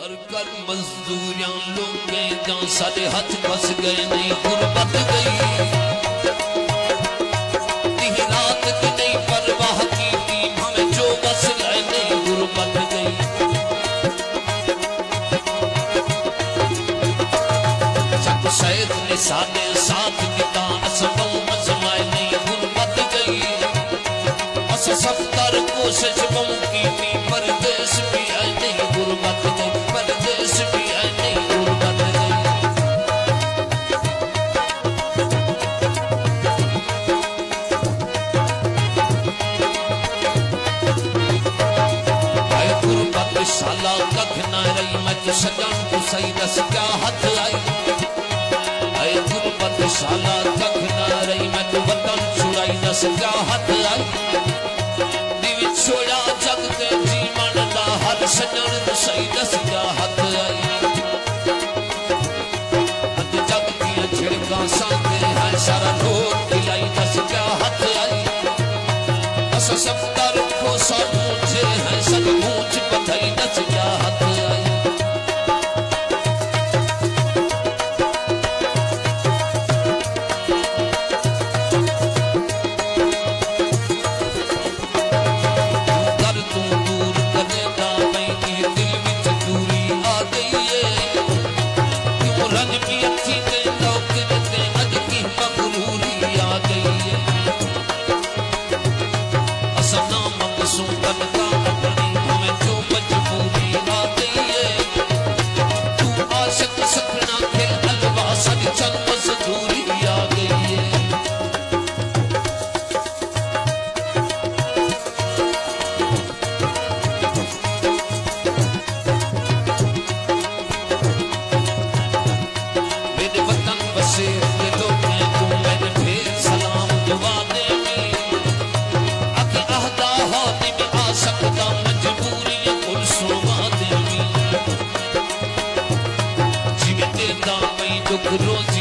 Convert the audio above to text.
कर कर मजदूरियां लोगे जां सारे हाथ फस गए नहीं गुरबत गई दी रात की नहीं परवाह की थी हमें जो बस गए नहीं गुरबत गई जब सैद ने सारे साथ किता असबों मजमाए नहीं गुरबत गई अस सब कर कोशिश बम की थी परदेश भी है नहीं गुरबत गई परदेश भी है नहीं गुरबत गई आए गुरबत साला कख न रही मैं तो सजन को सही दस क्या हथ आई आए गुरबत साला कख न रही मैं तो वतन छुड़ाई दस क्या हथ आई छोड़ा जग के जीवन दा हर सजन सही दस क्या हथ आई अज जग दियां छिड़कां सांदे है सारा लोट दिलाई दस क्या हथ आई अस सब कर को सब मुझे है सब मुझ पथई दस क्या हथ आई रोज